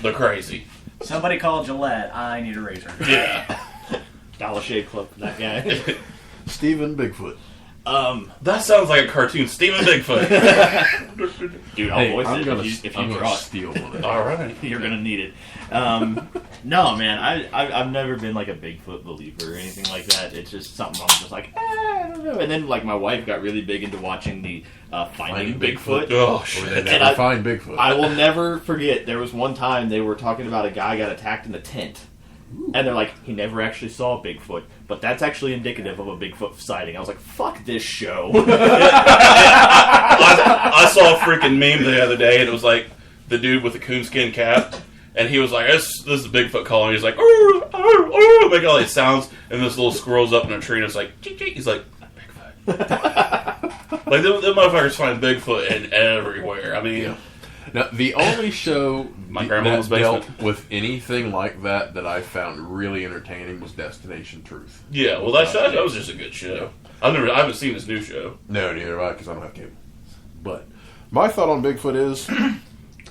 They're crazy. Somebody call Gillette. I need a razor. Yeah. Dollar Shave Club for that guy. Steven Bigfoot. That sounds like a cartoon. Steven Bigfoot. Dude, I'll voice I'm it gonna, if you I'm draw gonna it. steal one. All right. You're gonna need it. No, man, I've never been like a Bigfoot believer or anything like that. It's just something I'm just like, I don't know. And then like my wife got really big into watching the Finding Bigfoot. Oh, Or shit. they And never I- find Bigfoot. I will never forget. There was one time they were talking about a guy got attacked in a tent. And they're like, he never actually saw Bigfoot, but that's actually indicative of a Bigfoot sighting. I was like, fuck this show. I saw a freaking meme the other day, and it was like the dude with the coonskin cap, and he was like, "This is Bigfoot calling." He's like, "Oh, oh, oh," make all these sounds, and this little squirrel's up in a tree, and it's like, "Cheek, cheek." He's like, "Bigfoot." Like them motherfuckers find Bigfoot in everywhere. I mean, Yeah. Now, the only show My grandma's that dealt basement. with anything like that I found really entertaining was Destination Truth. yeah. Well, that was just a good show. I haven't seen this new show. No, neither have I, because I don't have cable. But my thought on Bigfoot is,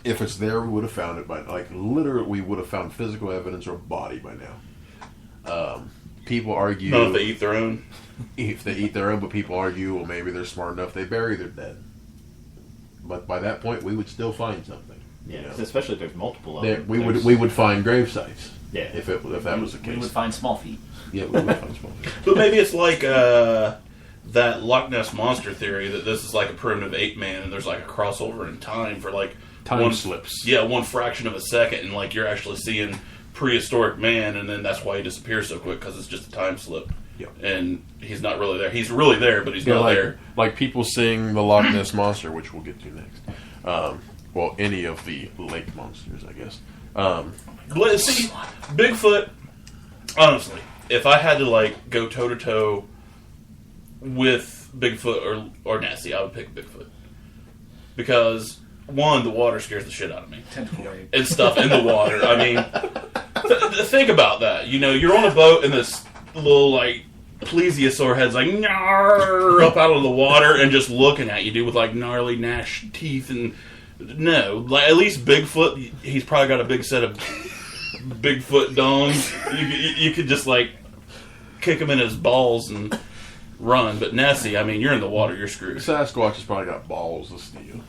if it's there, we would have found it by, like, literally, we would have found physical evidence or a body by now. People argue Not if they eat their own. if they eat their own, but people argue, well, maybe they're smart enough they bury their dead. But by that point, we would still find something. Yeah, You know? 'cause especially if there's multiple of There- them. we would find grave sites. Yeah. If that was the We case. would find small feet. Yeah, we would find small feet. But maybe it's like that Loch Ness Monster theory that this is like a primitive ape man, and there's like a crossover in time for like Time slips. Yeah, one fraction of a second, and like you're actually seeing prehistoric man, and then that's why he disappears so quick because it's just a time slip. Yeah. And he's not really there. He's really there, but he's Yeah, not like, there. like people seeing the Loch Ness Monster, which we'll get to next. Well, any of the lake monsters, I guess. Let's see, Bigfoot. Honestly, if I had to like go toe to toe with Bigfoot or Nessie, I would pick Bigfoot because one, the water scares the shit out of me. Tentacle rape. And stuff in the water. I mean, think about that. You know, you're on a boat and this little like plesiosaur head's like "Nyarr," up out of the water and just looking at you, dude, with like gnarly gnash teeth. And no, like at least Bigfoot, he's probably got a big set of Bigfoot dongs. You could just like kick him in his balls and run. But Nessie, I mean, you're in the water, you're screwed. Sasquatch has probably got balls of steel.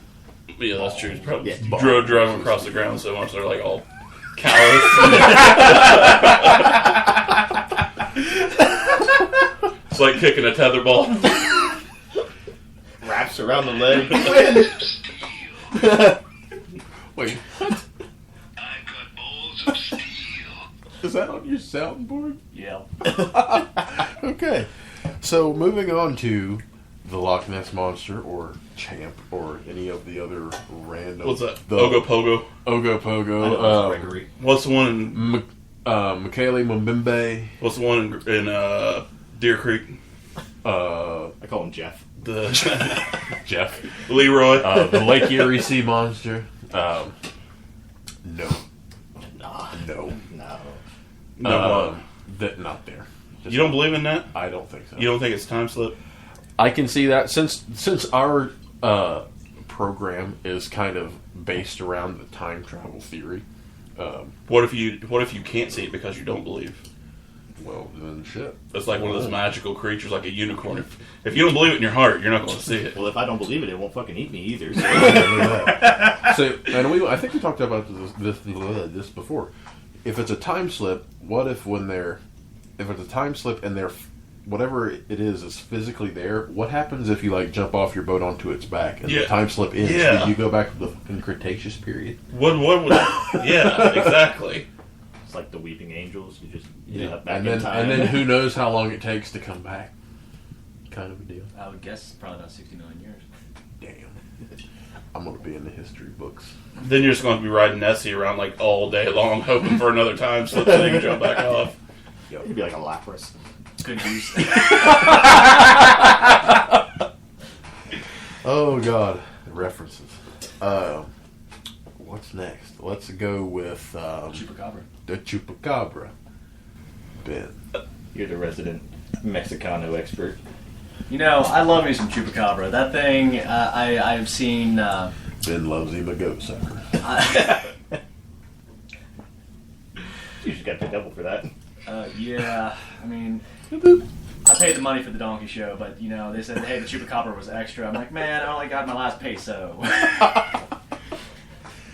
Yeah, that's true. He's probably Yeah. drove them across the ground so much they're like all callous. It's like kicking a tetherball. Wraps around the leg. Wait, what? I've got balls of steel. Is that on your soundboard? Yeah. Okay. So moving on to the Loch Ness Monster or Champ or any of the other random. What's that? The Ogopogo. I know Ogopogo. it's Gregory. What's the one in Michele Mumbimbe. What's the one in Deer Creek? I call him Jeff. The Jeff. Leroy. The Lake Erie Sea Monster. No. Nah, No. no. No, Not there. you don't believe in that? I don't think so. You don't think it's time slip? I can see that since our program is kind of based around the time travel theory. What if you can't see it because you don't believe? Well, then shit. It's like one of those magical creatures, like a unicorn. If you don't believe it in your heart, you're not going to see it. Well, if I don't believe it, it won't fucking eat me either. So. So, and I think we talked about this before. If it's a time slip, what if if it's a time slip and whatever it is physically there? What happens if you like jump off your boat onto its back and the time slip ends? Yeah. Do you go back to the fucking Cretaceous period? What would? Yeah, exactly. It's like the Weeping Angels. You just Yeah. back And in then time. who knows how long it takes to come back? Kind of a deal. I would guess probably about 60 million years. Damn. I'm gonna be in the history books. Then you're just going to be riding Nessie around like all day long, hoping for another time slip so you can jump back off. It'd be like a Lapras. Good use. Oh God, references. What's next? Let's go with Chupacabra. the Chupacabra. Ben. You're the resident Mexicano expert. You know, I love me some Chupacabra. That thing, I've seen... Ben loves him a goat sucker. You just got to pay double for that. Yeah, I mean, I paid the money for the donkey show, but they said, hey, the chupacabra was extra. I'm like, man, I only got my last peso.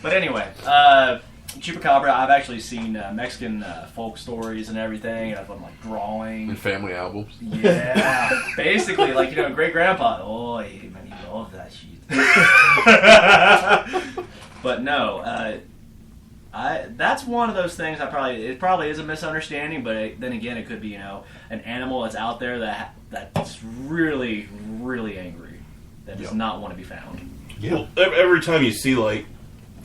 But anyway, chupacabra. I've actually seen Mexican folk stories and everything, and I've done like drawing And family albums. Yeah, basically, like great grandpa. Oh, man, he loved that shit. But no, that's one of those things. It probably is a misunderstanding, but then again, it could be an animal that's out there that's really, really angry that does not want to be found. Yeah. Well, every time you see like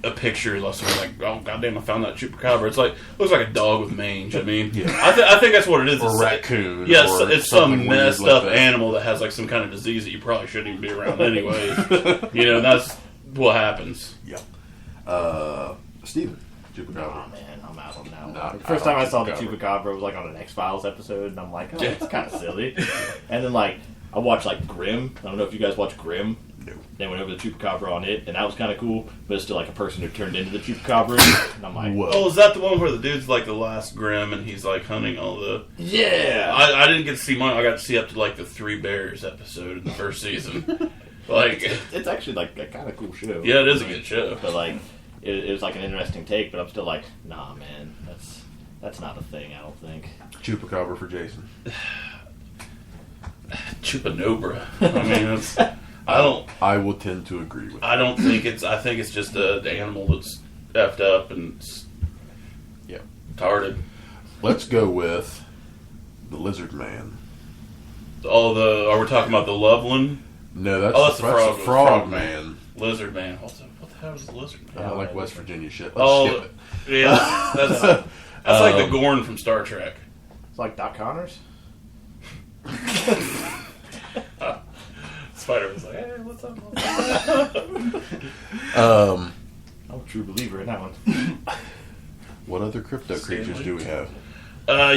a picture of someone like, oh goddamn, I found that chupacabra. It's like looks like a dog with mange. I mean, I think that's what it is. Or a raccoon. Yes, or it's some messed like up that. animal that has like some kind of disease that you probably shouldn't even be around anyways. That's what happens. Yeah. Steven, chupacabra. Oh man, I'm out on that one. Nah, The first time I saw the Chupacabra. chupacabra was like on an X-Files episode, and I'm like, oh, that's kind of silly. And then like I watched like Grimm. I don't know if you guys watch Grimm. No. They went over the chupacabra on it, and that was kind of cool. But it's still like a person who turned into the chupacabra, and I'm like, Whoa. Oh, is that the one where the dude's like the last Grimm and he's like hunting all the? yeah. I didn't get to see mine. I got to see up to like the Three Bears episode in the first season. Like, It's actually like a kind of cool show. yeah, it is a good show. But like, it was like an interesting take. But I'm still like, nah, man, that's not a thing. I don't think. Chupacabra for Jason. Chupanobra. I mean, I will tend to agree with. I don't think it's. I think it's just the animal that's effed up and retarded. Let's go with the Lizard Man. Are we talking about the Loveland? No, that's, Oh, that's the the frog. frog man. Lizard Man. What the hell is the lizard I man? don't like West Virginia shit. Let's Oh, skip it. yeah, that's like the Gorn from Star Trek. It's like Doc Connors. Spider was like, hey, what's up? Um, I'm a true believer in that one. what other crypto creatures do we have?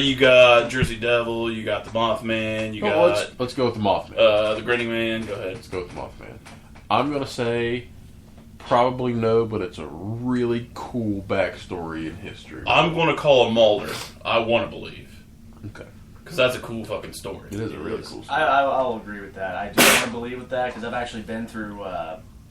You got Jersey Devil. You got the Mothman. You got Let's go with the Mothman. the Grinning Man. Go ahead. Let's go with the Mothman. I'm gonna say probably no, but it's a really cool backstory in history. I'm going to call it Mulder. I want to believe. Okay. Because that's a cool fucking story. It is a really cool story. I'll agree with that. I do want to believe with that because I've actually been through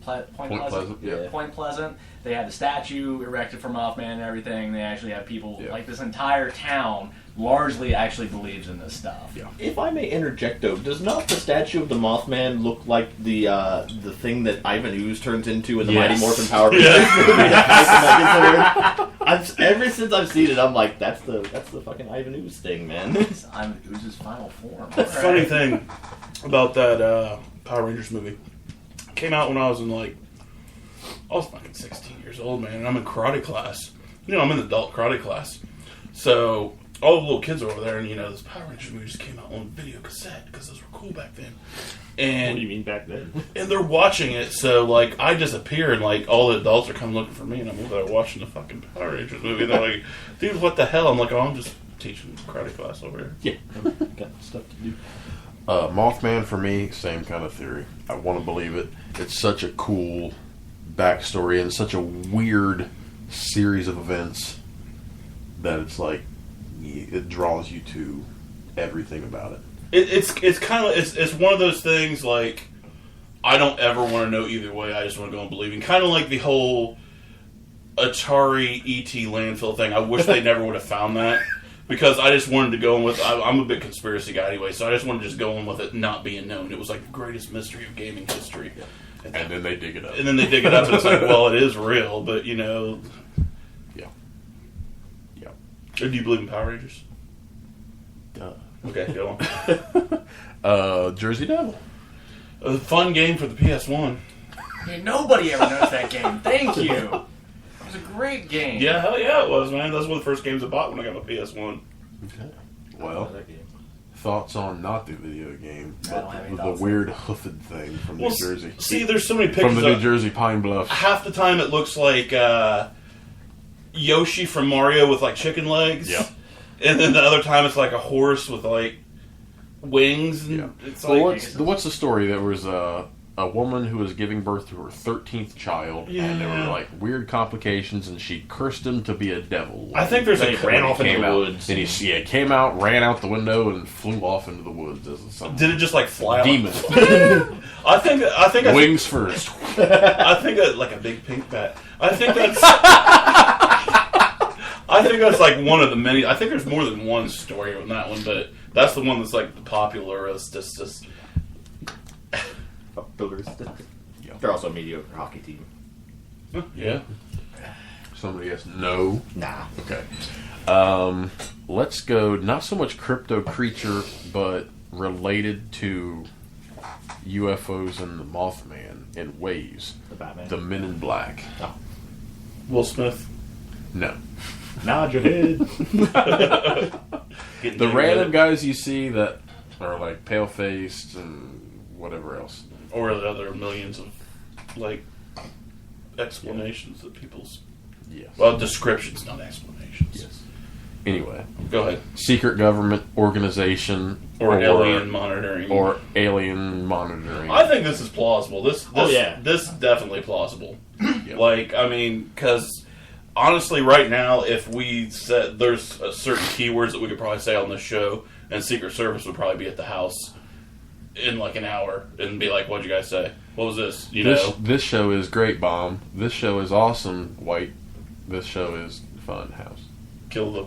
Point Pleasant. yeah. Point Pleasant. They had the statue erected for Mothman and everything. They actually have people Yeah. like this entire town largely actually believes in this stuff. Yeah. If I may interject, though, does not the statue of the Mothman look like the thing that Ivan Ooze turns into in the Yes. Mighty Morphin Power Rangers movie? Ever since I've seen it, I'm like, that's the fucking Ivan Ooze thing, man. I'm Ooze's final form. The funny thing about that Power Rangers movie came out when I was I was fucking 16 years old, man, and I'm in karate class. I'm in the adult karate class. So all the little kids are over there, and this Power Rangers movie just came out on video cassette because those were cool back then. And What do you mean back then? and they're watching it, so I disappear, and all the adults are coming looking for me, and I'm over there watching the fucking Power Rangers movie. And they're like, "Dude, what the hell?" I'm like, "Oh, I'm just teaching karate class over here." Yeah, got stuff to do. Mothman for me, same kind of theory. I want to believe it. It's such a cool backstory and such a weird series of events that it's like it draws you to everything about it. It's kind of it's one of those things I don't ever want to know either way. I just want to go and believe in. Kind of like the whole Atari ET landfill thing. I wish they never would have found that. Because I just wanted to go in with... I'm a big conspiracy guy anyway, so I just wanted to just go in with it not being known. It was like the greatest mystery of gaming history. And then they dig it up. And then they dig it up, and it's like, well, it is real, but, Yeah. Do you believe in Power Rangers? Duh. Okay, go on. Jersey Devil. A fun game for the PS1. Hey, nobody ever knows that game. Thank you. It was a great game. Yeah, hell yeah, it was, man. That's one of the first games I bought when I got my PS1 Okay. Well, thoughts on not the video game, I don't have but any the thoughts. weird hoofed thing from New Jersey. See, there's so many pictures From the New of- Jersey Pine Bluff. half the time it looks like Yoshi from Mario with chicken legs. Yep. And then the other time it's like a horse with wings. And Yeah. it's Well, like what's the story? There was a woman who was giving birth to her 13th child, and there were like weird complications, and she cursed him to be a devil. I think there's They ran off into the woods. And he came out, ran out the window, and flew off into the woods as some Did it just like fly demon. I think Wings first. I think that like a big pink bat. I think that's like one of the many. I think there's more than one story on that one, but that's the one that's like the popular. It's just They're also a mediocre hockey team. Yeah. Somebody else? No. Nah. Okay. Let's go. Not so much crypto creature, but related to UFOs and the Mothman in ways. The Batman. The Men in Black. Oh. Will Smith. No. Nod your head. The random guys you see that are like pale faced and whatever else. Or the other millions of like explanations that people's Yes. descriptions, not explanations. Yes. Anyway, Go ahead. secret government organization Or alien monitoring. or alien monitoring. I think this is plausible. This yeah. this definitely plausible. Yeah. Like, I mean, because honestly, right now, if we said there's certain keywords that we could probably say on this show, and Secret Service would probably be at the house in like an hour and be like, "What'd you guys say? What was this?" You know. This show is great, bomb. This show is awesome, white. This show is fun, house. Kill the.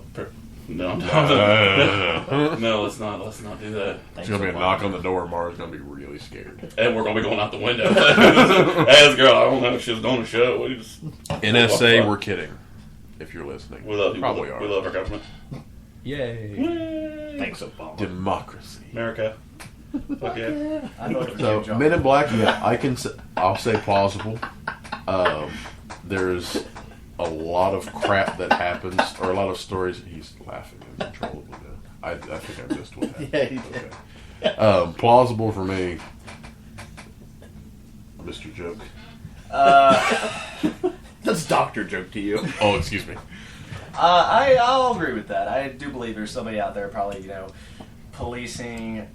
No, No. no, let's not. Let's not do that. It's gonna be a knock on the door. Mara's gonna be really scared. And we're gonna be going out the window. Hey, this girl, I don't know if she was doing a show. We just NSA, we're kidding. If you're listening, we love you. Probably we are. love our government. Yay! Thanks, Obama. Democracy. America. Fuck yeah. I voted for So Kim Jong. Men in Black, yeah, I'll say plausible. There's a lot of crap that happens, or a lot of stories. He's laughing uncontrollably now. I think I missed what happened. Yeah, he did. Okay. Plausible for me, Mr. Joke. That's Dr. Joke to you. Oh, excuse me. I'll agree with that. I do believe there's somebody out there probably, policing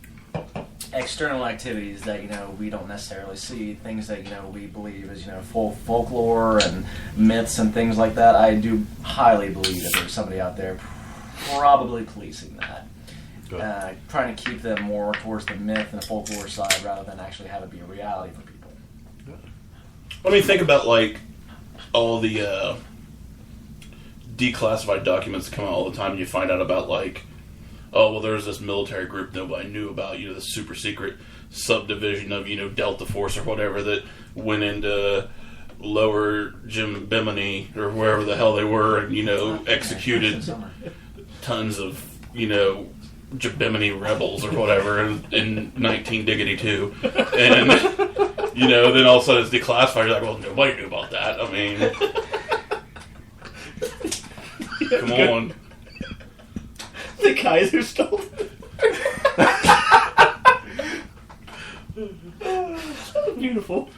external activities that, we don't necessarily see, things that, we believe is, full folklore and myths and things like that. I do highly believe that there's somebody out there probably policing that. Trying to keep them more towards the myth and the folklore side rather than actually have it be a reality for people. I mean, think about like all the declassified documents that come out all the time, and you find out about like, oh well, there's this military group nobody knew about, this super secret subdivision of Delta Force or whatever that went into Lower Jim Bimini or wherever the hell they were, and executed tons of Jabimini rebels or whatever in 19-2, and then all of a sudden it's declassified. You're like, well, nobody knew about that. I mean, come on. The Kaiser stole it. Beautiful.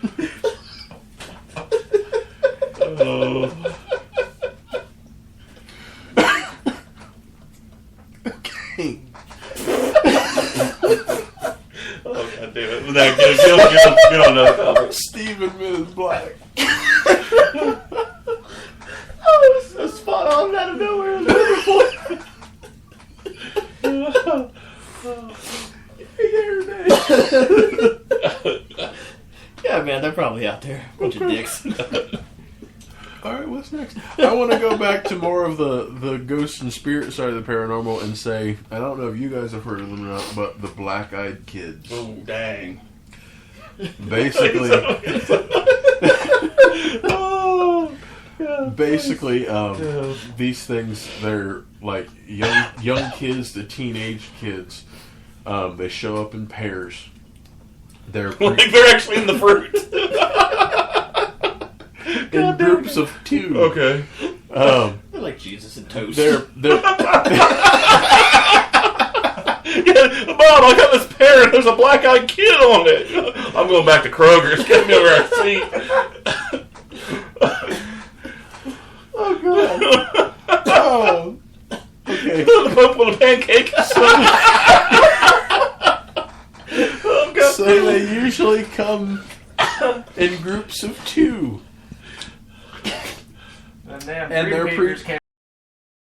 Oh. Okay. Oh, God damn it. Get on another topic. Stephen Men in Black. Oh, it was so spot on out of nowhere. It was wonderful. Yeah, man, they're probably out there. Bunch of dicks. Alright, what's next? I want to go back to more of the ghost and spirit side of the paranormal and say, I don't know if you guys have heard of them or not, but the Black-Eyed Kids. Oh, dang. Basically, these things, they're like young kids to teenage kids. They show up in pairs. They're Like they're actually in the fruit. in groups of two. Okay. They're like Jesus and toast. They're Yeah, Mom, I got this pear and there's a black-eyed kid on it. I'm going back to Kroger's. Get me over our seat. oh god. Oh. Okay. The Pope with a pancake. Oh, God. So they usually come in groups of 2. And then And they're Green Papers came